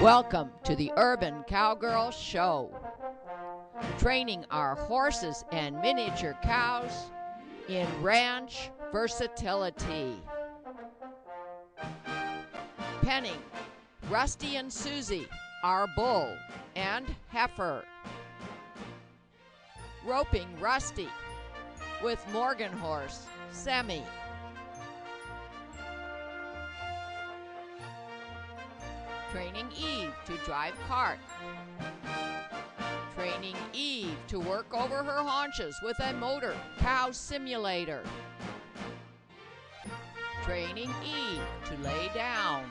Welcome to the Urban Cowgirl Show, training our horses and miniature cows in ranch versatility. Penning Rusty and Susie, our bull and heifer. Roping Rusty with Morgan horse, Semi. Training Eve to drive cart. Training Eve to work over her haunches with a motor cow simulator. Training Eve to lay down.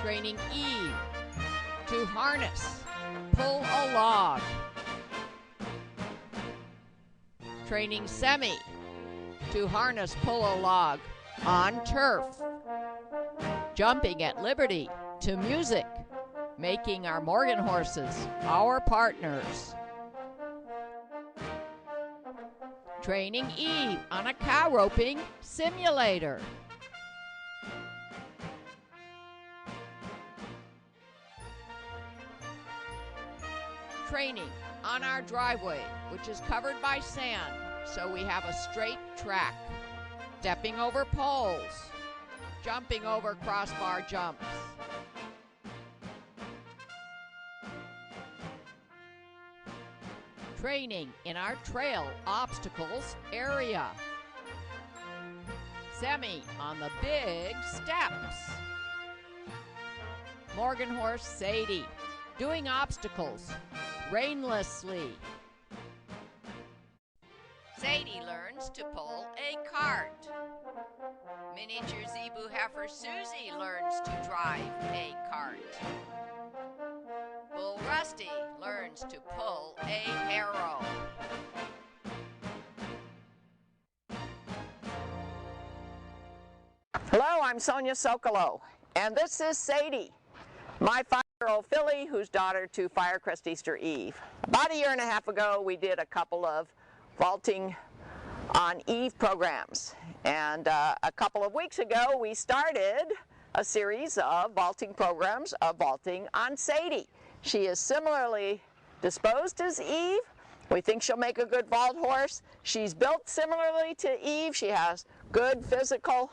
Training Eve to harness, pull a log. Training Semi to harness, pull a log on turf. Jumping at liberty to music, making our Morgan horses our partners. Training Eve on a cow roping simulator. Training on our driveway, which is covered by sand, so we have a straight track. Stepping over poles, jumping over crossbar jumps. Training in our trail obstacles area. Semi on the big steps. Morgan horse Sadie doing obstacles rainlessly. Sadie learns to pull a cart. Miniature zebu heifer Susie learns to drive a cart. Bull Rusty learns to pull a harrow. Hello, I'm Sonia Sokolow, and this is Sadie, my 5-year-old filly who's daughter to Firecrest Easter Eve. About a year and a half ago, we did a couple of vaulting on Eve programs, and a couple of weeks ago we started a series of vaulting programs of vaulting on Sadie. She is similarly disposed as Eve. We think she'll make a good vault horse. She's built similarly to Eve. She has good physical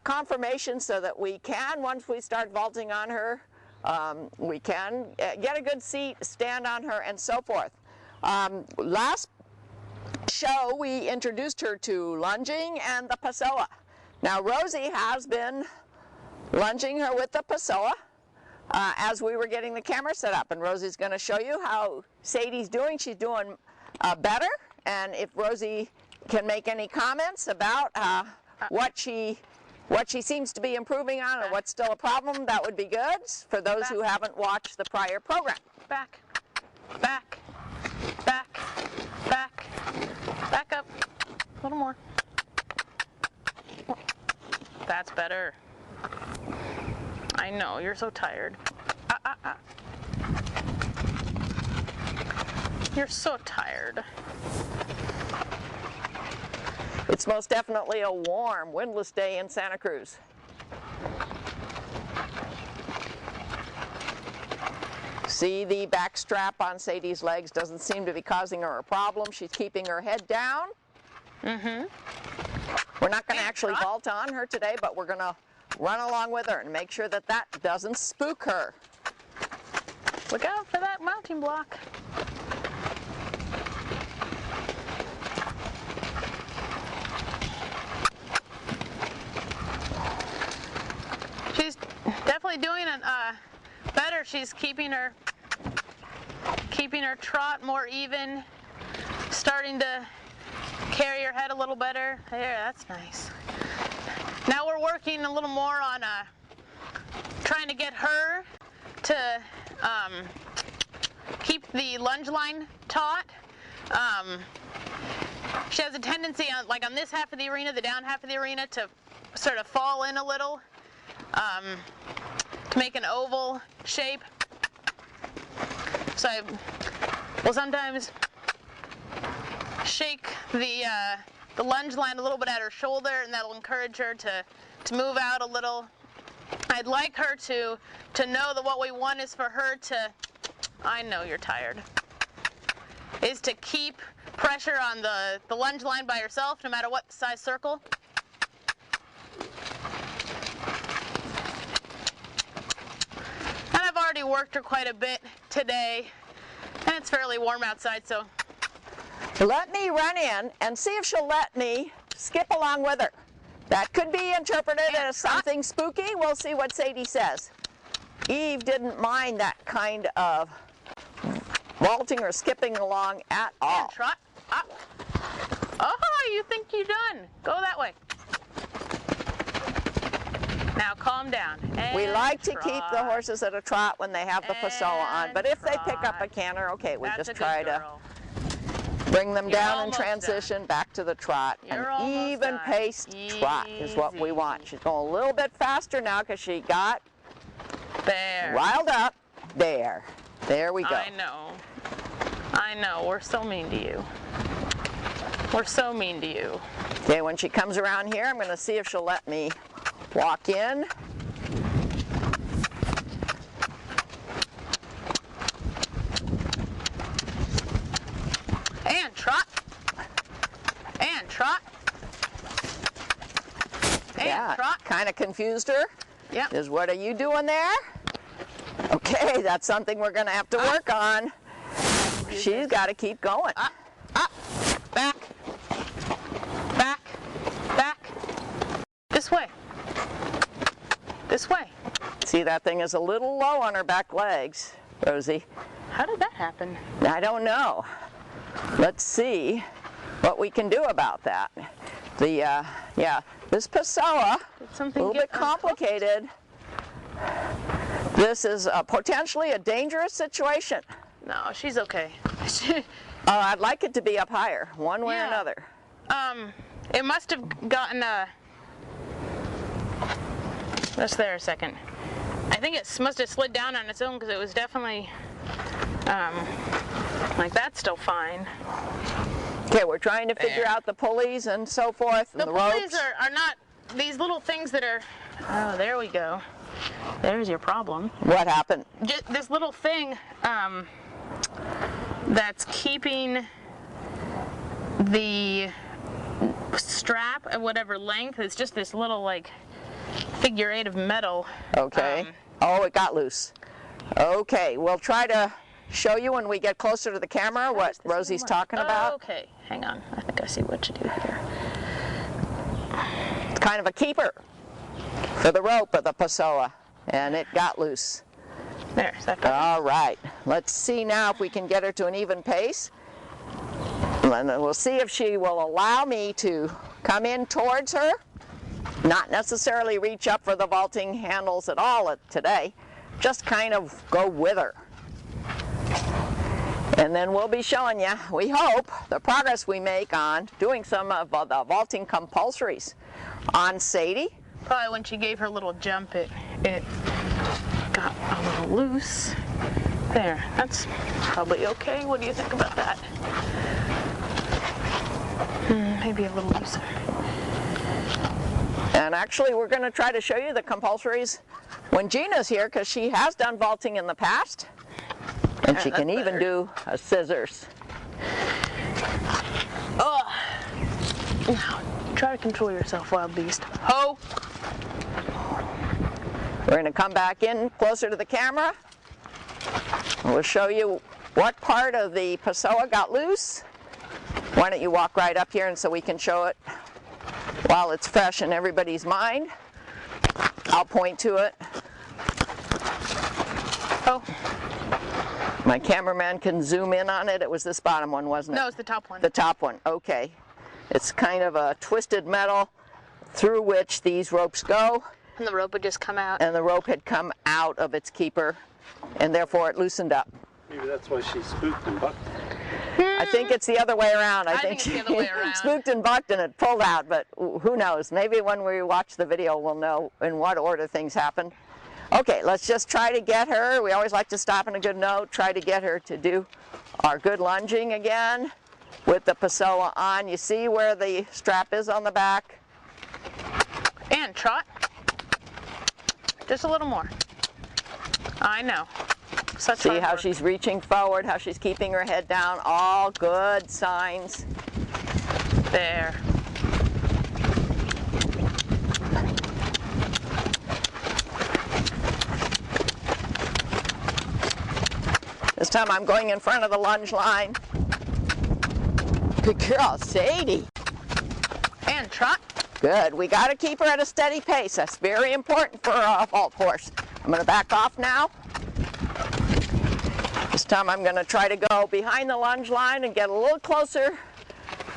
confirmation so that we can, once we start vaulting on her, we can get a good seat, stand on her, and so forth. Last show we introduced her to lunging and the Pessoa. Now Rosie has been lunging her with the Pessoa as we were getting the camera set up, and Rosie's going to show you how Sadie's doing. She's doing better, and if Rosie can make any comments about what she seems to be improving on or what's still a problem, that would be good for those who haven't watched the prior program. Back, back, back, back, back up, a little more. That's better. I know, you're so tired. You're so tired. It's most definitely a warm, windless day in Santa Cruz. See, the back strap on Sadie's legs doesn't seem to be causing her a problem. She's keeping her head down. We're not going to actually vault on her today, but we're going to run along with her and make sure that that doesn't spook her. Look out for that mounting block. She's definitely doing better. She's keeping her trot more even, starting to carry her head a little better. There, that's nice. Now we're working a little more on trying to get her to keep the lunge line taut. She has a tendency on, like on this half of the arena, the down half of the arena, to sort of fall in a little, to make an oval shape. So I will sometimes shake the the lunge line a little bit at her shoulder, and that'll encourage her to move out a little. I'd like her to know that what we want is for her to, I know you're tired, is to keep pressure on the lunge line by herself, no matter what size circle. And I've already worked her quite a bit today, and it's fairly warm outside, so. Let me run in and see if she'll let me skip along with her. That could be interpreted as something spooky. We'll see what Sadie says. Eve didn't mind that kind of vaulting or skipping along at all. And trot. Up. Oh, you think you're done. Go that way. Now calm down. And we like to trot. keep the horses at a trot when they have the Pessoa on, but if they pick up a canter, okay, we just try to bring them down and transition back to the trot. An even-paced trot is what we want. She's going a little bit faster now because she got riled up. There we go. I know, we're so mean to you. We're so mean to you. Okay, when she comes around here, I'm going to see if she'll let me walk in. And trot. And trot. And yeah, trot. Kind of confused her. Yep. Is what are you doing there? Okay, that's something we're going to have to work on. She's got to keep going. Up, back, back, back. This way. This way. See, that thing is a little low on her back legs, Rosie. How did that happen? I don't know. Let's see what we can do about that. This Pessoa, a little bit complicated. This is potentially a dangerous situation. No, she's okay. I'd like it to be up higher, one way or another. It must have gotten just there a second. I think it must have slid down on its own because it was definitely, like that's still fine. Okay, we're trying to figure out the pulleys and so forth, and the ropes. The pulleys are not these little things that are, oh, there we go. There's your problem. What happened? Just this little thing that's keeping the strap at whatever length. It's just this little like figure eight of metal. Okay. Oh, it got loose. Okay, we'll try to show you when we get closer to the camera what Rosie's talking about. Okay, hang on. I think I see what to do here. It's kind of a keeper for the rope of the Pessoa, and it got loose. There's that. All right, let's see now if we can get her to an even pace. And then we'll see if she will allow me to come in towards her. Not necessarily reach up for the vaulting handles at all today, just kind of go with her. And then we'll be showing you, we hope, the progress we make on doing some of the vaulting compulsories on Sadie. Probably when she gave her little jump, it got a little loose. There, that's probably okay. What do you think about that? Maybe a little looser. And actually, we're going to try to show you the compulsories when Gina's here, because she has done vaulting in the past. And she can even do a scissors. Oh! Now, try to control yourself, wild beast. Ho! We're going to come back in closer to the camera. We'll show you what part of the Pessoa got loose. Why don't you walk right up here and so we can show it while it's fresh in everybody's mind. I'll point to it. Oh. My cameraman can zoom in on it. It was this bottom one, wasn't it? No, it's the top one. The top one, okay. It's kind of a twisted metal through which these ropes go. And the rope would just come out. And the rope had come out of its keeper, and therefore it loosened up. Maybe that's why she spooked and bucked. I think it's the other way around. I think it's the other way around. Spooked and bucked and it pulled out, but who knows? Maybe when we watch the video we'll know in what order things happen. Okay, let's just try to get her. We always like to stop on a good note, try to get her to do our good lunging again. with the Pessoa on. You see where the strap is on the back? And trot. Just a little more. I know. Such See hard how work. she's reaching forward, how she's keeping her head down. All good signs. There. This time I'm going in front of the lunge line. Good girl, Sadie. And trot. Good. We got to keep her at a steady pace. That's very important for a vault horse. I'm going to back off now. This time I'm going to try to go behind the lunge line and get a little closer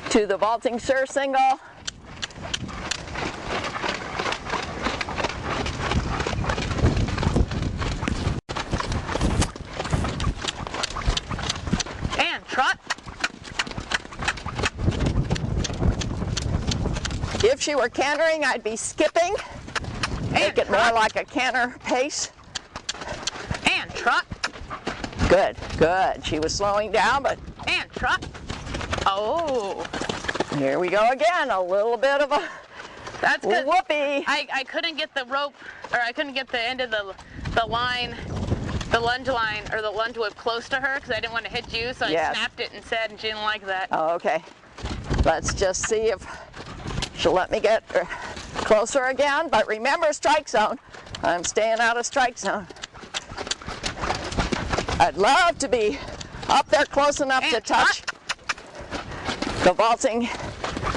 to the vaulting surcingle. And trot. If she were cantering, I'd be skipping. Make it more like a canter pace. And trot. Good, good. She was slowing down, but And trot. Oh. here we go again. A little bit of a That's good. whoopee. I couldn't get the rope, or I couldn't get the end of the line, the lunge line, or the lunge whip close to her because I didn't want to hit you, so Yes. I snapped it instead, and she didn't like that. Oh, okay. Let's just see if she'll let me get closer again. But remember, strike zone. I'm staying out of strike zone. I'd love to be up there close enough to And touch the vaulting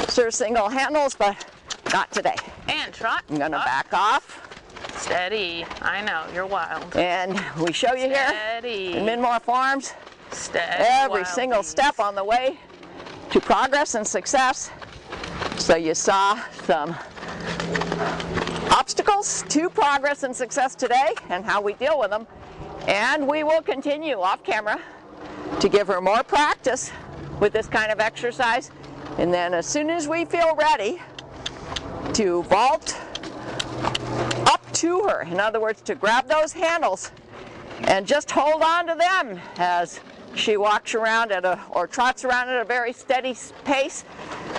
surcingle handles, but not today. And trot. I'm gonna Up. back off, Steady. I know, you're wild. and we show you here Steady. in Minmore Farms, Steady. every wild single beast. step on the way to progress and success. So you saw some obstacles to progress and success today and how we deal with them. And we will continue off camera to give her more practice with this kind of exercise. And then as soon as we feel ready to vault up to her, in other words, to grab those handles and just hold on to them as she walks around or trots around at a very steady pace,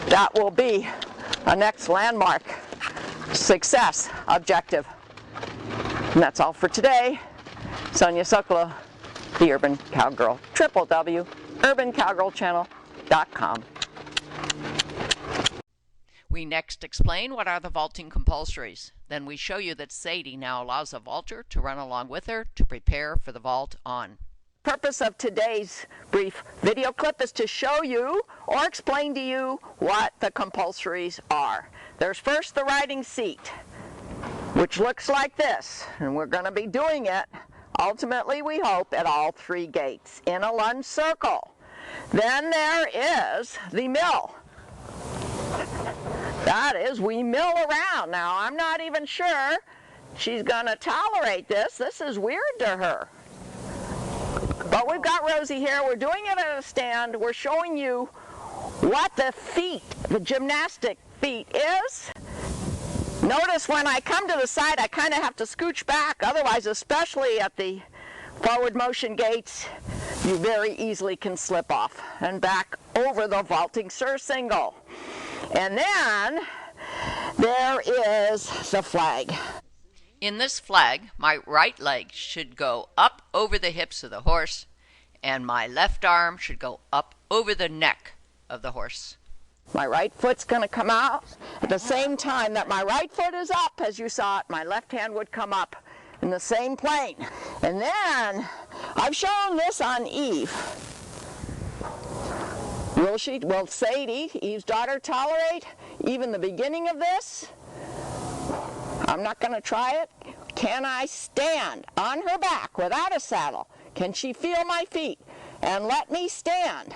that will be a next landmark success objective. And that's all for today. Sonia Sokolow, the Urban Cowgirl, www.urbancowgirlchannel.com. We next explain what are the vaulting compulsories. Then we show you that Sadie now allows a vaulter to run along with her to prepare for the vault on. The purpose of today's brief video clip is to show you or explain to you what the compulsories are. There's first the riding seat, which looks like this, and we're going to be doing it ultimately, we hope, at all three gates in a lunge circle. Then there is the mill. That is, we mill around. Now, I'm not even sure she's going to tolerate this. This is weird to her. But we've got Rosie here. We're doing it at a stand. We're showing you what the feet, the gymnastic feet is. Notice when I come to the side, I kind of have to scooch back. Otherwise, especially at the forward motion gates, you very easily can slip off and back over the vaulting surcingle. And then there is the flag. In this flag, my right leg should go up over the hips of the horse, and my left arm should go up over the neck of the horse. My right foot's going to come out at the same time that my right foot is up, as you saw it. My left hand would come up in the same plane. And then I've shown this on Eve. Will Sadie, Eve's daughter, tolerate even the beginning of this? I'm not going to try it. Can I stand on her back without a saddle? Can she feel my feet and let me stand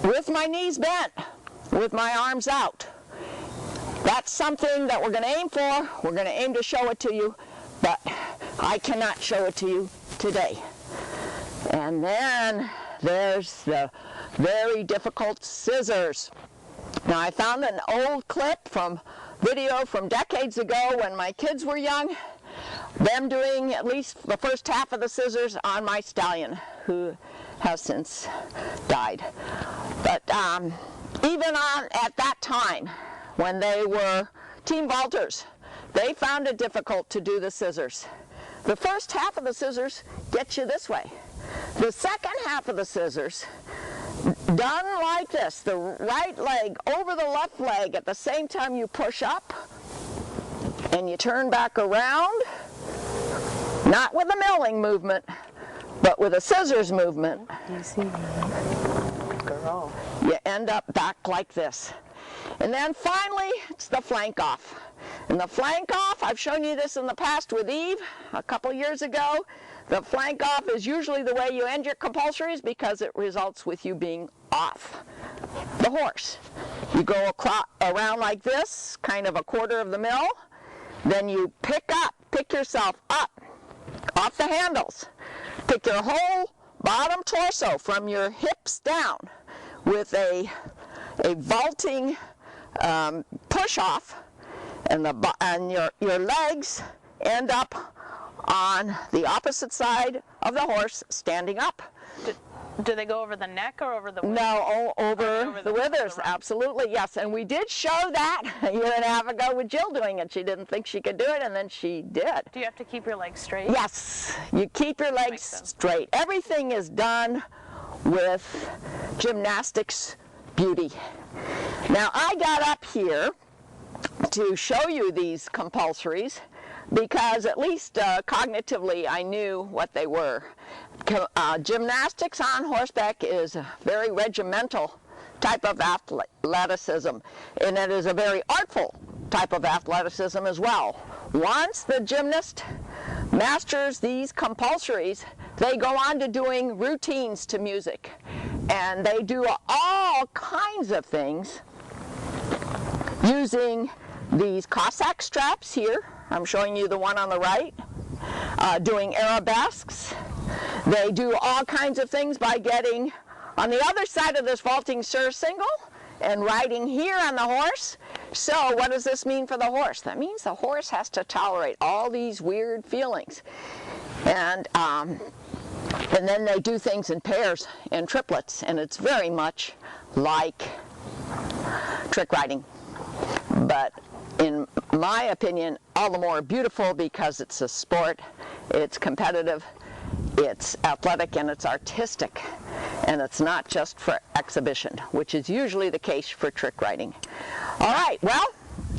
with my knees bent, with my arms out? That's something that we're going to aim for. We're going to aim to show it to you, but I cannot show it to you today. And then there's the very difficult scissors. Now, I found an old clip from video from decades ago when my kids were young them doing at least the first half of the scissors on my stallion, who has since died. But even at that time, when they were team vaulters, they found it difficult to do the scissors. The first half of the scissors gets you this way. The second half of the scissors, done like this, the right leg over the left leg at the same time you push up and you turn back around, not with a milling movement, but with a scissors movement. You see that? Girl. You end up back like this. And then finally, it's the flank off. And the flank off, I've shown you this in the past with Eve a couple years ago. The flank off is usually the way you end your compulsories because it results with you being off the horse. You go around like this, kind of a quarter of the mill, then you pick yourself up off the handles. Pick your whole bottom torso from your hips down with a vaulting push off, and your legs end up on the opposite side of the horse, standing up. Do they go over the neck or over the withers? No, over the withers, absolutely, yes. And we did show that a year and a half ago with Jill doing it. She didn't think she could do it, and then she did. Do you have to keep your legs straight? Yes, you keep your legs straight. Everything is done with gymnastics beauty. Now, I got up here to show you these compulsories because at least cognitively I knew what they were. Gymnastics on horseback is a very regimental type of athleticism, and it is a very artful type of athleticism as well. Once the gymnast masters these compulsories, they go on to doing routines to music, and they do all kinds of things using these Cossack straps here. I'm showing you the one on the right, doing arabesques. They do all kinds of things by getting on the other side of this vaulting surcingle and riding here on the horse. So what does this mean for the horse? That means the horse has to tolerate all these weird feelings. And then they do things in pairs and triplets, and it's very much like trick riding. But in my opinion, all the more beautiful because it's a sport, it's competitive, it's athletic, and it's artistic. And it's not just for exhibition, which is usually the case for trick riding. All right, well,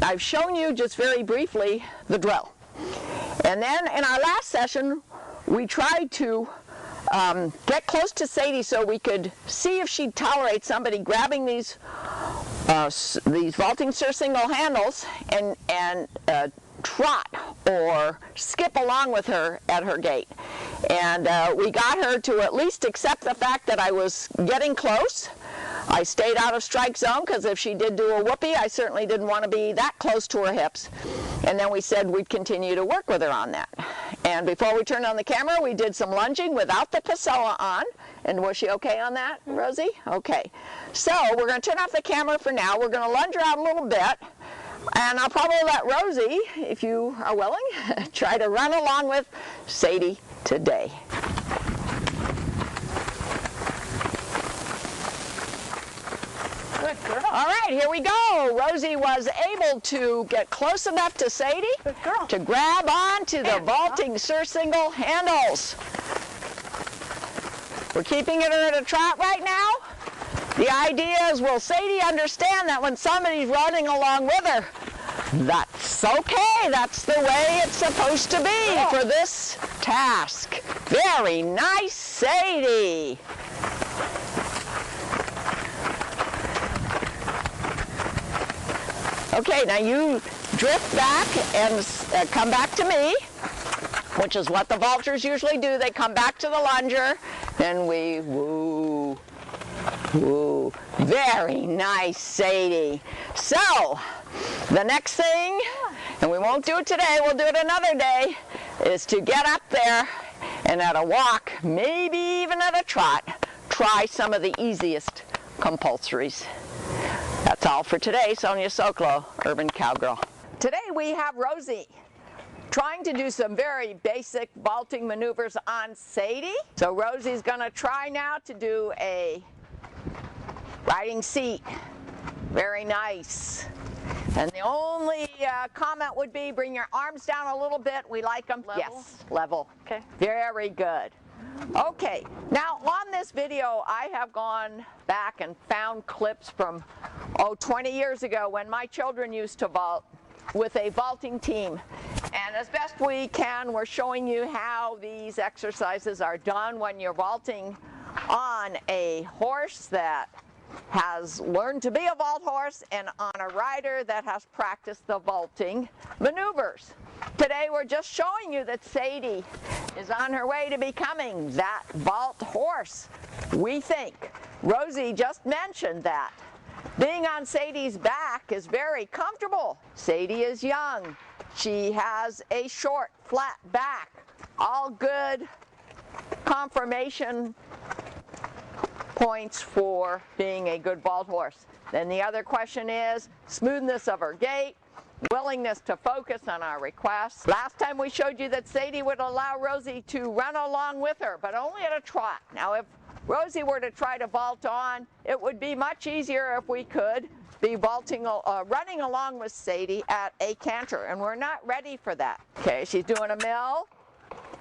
I've shown you just very briefly the drill. And then in our last session, we tried to get close to Sadie so we could see if she'd tolerate somebody grabbing these vaulting surcingle handles and trot or skip along with her at her gait. And we got her to at least accept the fact that I was getting close. I stayed out of strike zone because if she did do a whoopee, I certainly didn't want to be that close to her hips. And then we said we'd continue to work with her on that. And before we turned on the camera, we did some lunging without the Pessoa on. And was she okay on that, Rosie? Okay. So we're going to turn off the camera for now. We're going to lunge her out a little bit. And I'll probably let Rosie, if you are willing, try to run along with Sadie today. Good girl. All right, here we go. Rosie was able to get close enough to Sadie to grab onto the vaulting surcingle handles. We're keeping her at a trot right now. The idea is, will Sadie understand that when somebody's running along with her, that's okay, that's the way it's supposed to be for this task. Very nice, Sadie. Okay, now you drift back and come back to me, which is what the vaulters usually do. They come back to the lunger, and we woo. Ooh, very nice, Sadie. So, the next thing, and we won't do it today, we'll do it another day, is to get up there and at a walk, maybe even at a trot, try some of the easiest compulsories. That's all for today. Sonia Sokolow, Urban Cowgirl. Today we have Rosie. trying to do some very basic vaulting maneuvers on Sadie. So Rosie's gonna try now to do a riding seat. Very nice. And the only comment would be bring your arms down a little bit. We like them. Level? Yes, level. Okay. Very good. Okay, now on this video I have gone back and found clips from 20 years ago when my children used to vault with a vaulting team. And as best we can, we're showing you how these exercises are done when you're vaulting on a horse that has learned to be a vault horse and on a rider that has practiced the vaulting maneuvers. Today we're just showing you that Sadie is on her way to becoming that vault horse, we think. Rosie just mentioned that. Being on Sadie's back is very comfortable. Sadie is young. She has a short, flat back. All good confirmation points for being a good vault horse. Then the other question is smoothness of her gait, willingness to focus on our requests. Last time we showed you that Sadie would allow Rosie to run along with her, but only at a trot. Now if Rosie were to try to vault on, it would be much easier if we could be vaulting, running along with Sadie at a canter, and we're not ready for that. Okay, she's doing a mill.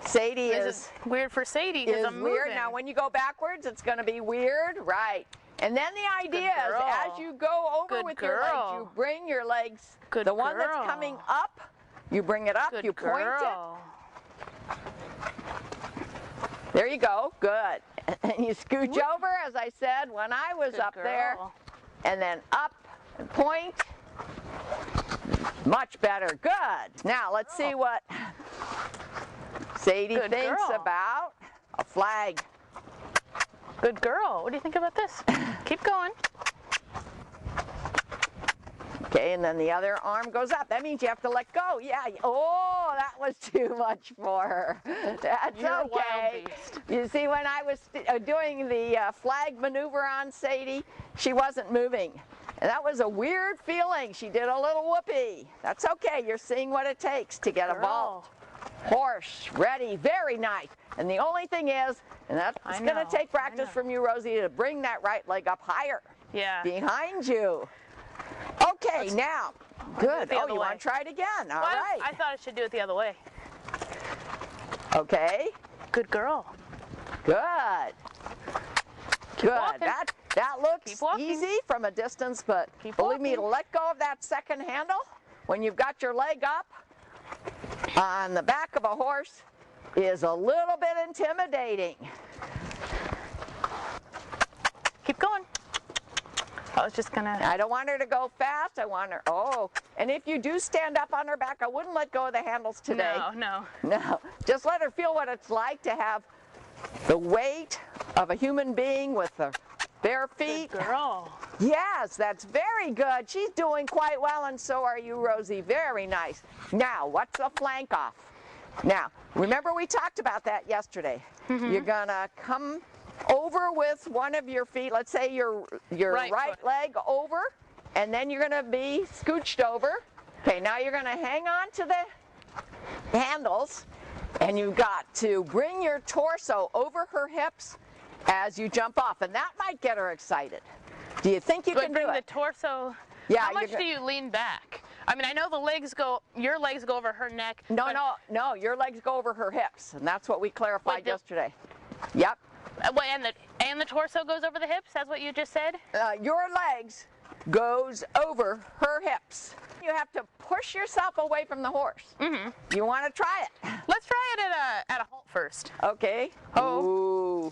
Sadie is weird for Sadie because I'm moving. Weird. Now when you go backwards, it's going to be weird, right? And then the idea is as you go over with your legs, you bring your legs, the one that's coming up, you bring it up, you point it. There you go, good. And you scooch over, as I said, when I was up there, and then up and point. Much better, good. Now let's see what Sadie thinks about a flag. Good girl. What do you think about this? Keep going. Okay, and then the other arm goes up. That means you have to let go. Yeah. Oh, that was too much for her. That's You're okay. a wild beast. You see, when I was doing the flag maneuver on Sadie, she wasn't moving. And that was a weird feeling. She did a little whoopee. That's okay. You're seeing what it takes to get a vault. Horse, ready, very nice. And the only thing is, and that's going to take practice from you, Rosie, to bring that right leg up higher. Yeah. Behind you. Okay, now, good. Oh, you want to try it again? All right. I thought I should do it the other way. Okay. Good girl. Good. Good. Walking. That looks easy from a distance, but believe me, to let go of that second handle when you've got your leg up on the back of a horse is a little bit intimidating. Keep going. I was just gonna... I don't want her to go fast. I want her... Oh, and if you do stand up on her back, I wouldn't let go of the handles today. No. No. Just let her feel what it's like to have the weight of a human being with her bare feet. Good girl. Yes, that's very good. She's doing quite well, and so are you, Rosie. Very nice. Now, what's the flank off? Now, remember we talked about that yesterday. You're gonna come over with one of your feet, let's say your right leg over, and then you're gonna be scooched over. Okay, now you're gonna hang on to the handles, and you've got to bring your torso over her hips as you jump off, and that might get her excited. Do you think you can do it? Bring the torso. Yeah. How much do you lean back? I mean, I know your legs go over her neck. No, your legs go over her hips, and that's what we clarified yesterday. Yep. And the torso goes over the hips? That's what you just said? Your legs goes over her hips. You have to push yourself away from the horse. You want to try it? Let's try it at a halt first. Okay. Ooh,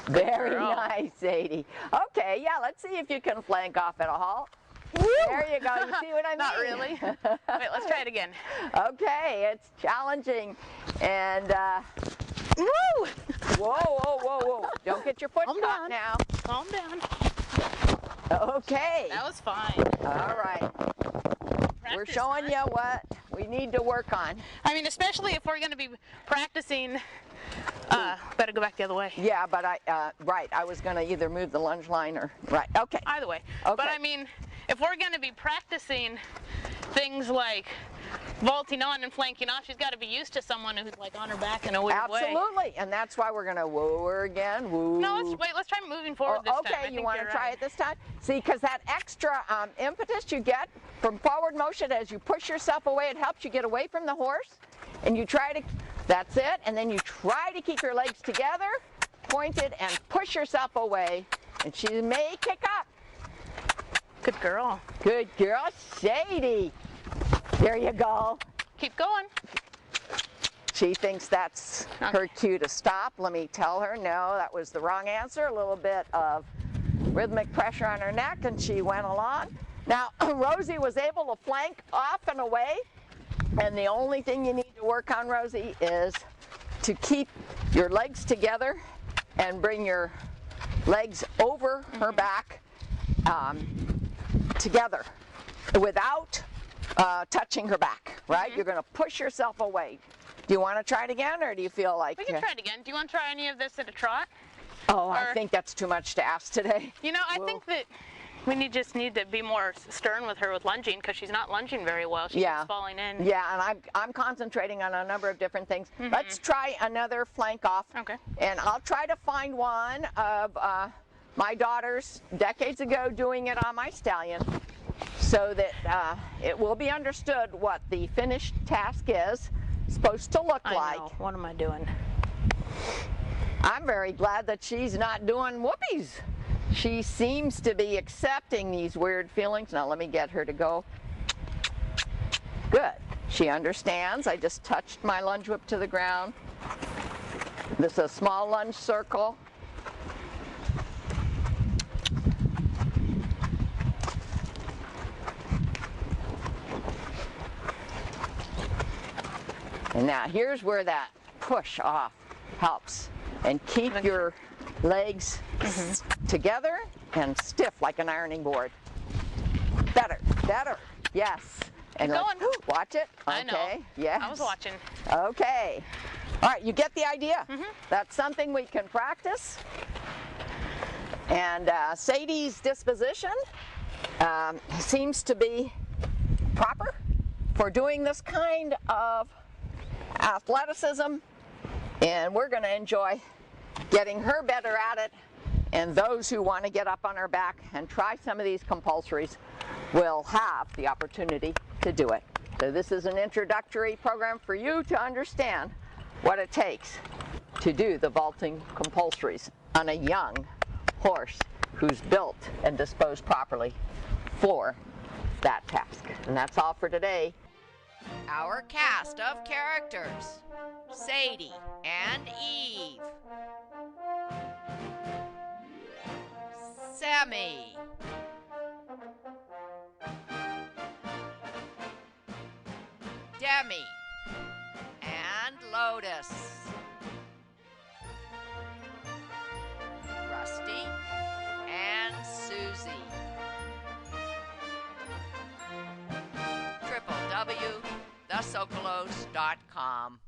very nice, Sadie. Okay, yeah, let's see if you can flank off at a halt. Woo! There you go. You see what I mean? Not really. Wait, let's try it again. Okay, it's challenging. And, woo! Whoa. Don't get your foot caught now. Calm down. Okay. That was fine. All right. We're showing you what we need to work on. I mean, especially if we're going to be practicing better go back the other way. Yeah, but right, I was going to either move the lunge line or, right, okay. Either way. Okay. But I mean, if we're going to be practicing things like vaulting on and flanking off, she's got to be used to someone who's like on her back in a weird way. Absolutely, and that's why we're going to woo her again, woo. No, let's try moving forward this time. Okay, you want to try it this time? See, because that extra impetus you get from forward motion as you push yourself away, it helps you get away from the horse, and you try to, that's it, and then you try to keep your legs together, pointed, and push yourself away, and she may kick up. Good girl. Good girl, Sadie. There you go. Keep going. She thinks that's her cue to stop. Let me tell her, no, that was the wrong answer. A little bit of rhythmic pressure on her neck, and she went along. Now, Rosie was able to flank off and away, and the only thing you need to work on, Rosie, is to keep your legs together and bring your legs over her back together without touching her back, right? You're going to push yourself away. Do you want to try it again, or do you feel like... We can try it again. Do you want to try any of this at a trot? Oh, I think that's too much to ask today. You know, I think that we just need to be more stern with her with lunging, because she's not lunging very well. She's just falling in. Yeah, and I'm concentrating on a number of different things. Let's try another flank off. Okay. And I'll try to find one of my daughters decades ago doing it on my stallion, so that it will be understood what the finished task is supposed to look like. I know. What am I doing? I'm very glad that she's not doing whoopies. She seems to be accepting these weird feelings. Now let me get her to go. Good. She understands. I just touched my lunge whip to the ground. This is a small lunge circle. And now here's where that push off helps. And keep your legs together and stiff like an ironing board. Better, better, yes. And Keep going. Watch it. Okay. I know. Yes. I was watching. Okay. All right, you get the idea. That's something we can practice. And Sadie's disposition seems to be proper for doing this kind of athleticism, and we're going to enjoy getting her better at it, and those who want to get up on her back and try some of these compulsories will have the opportunity to do it. So this is an introductory program for you to understand what it takes to do the vaulting compulsories on a young horse who's built and disposed properly for that task. And that's all for today. Our cast of characters: Sadie and Eve, Sammy, Demi, and Lotus, Rusty and Susie. www.thesocolos.com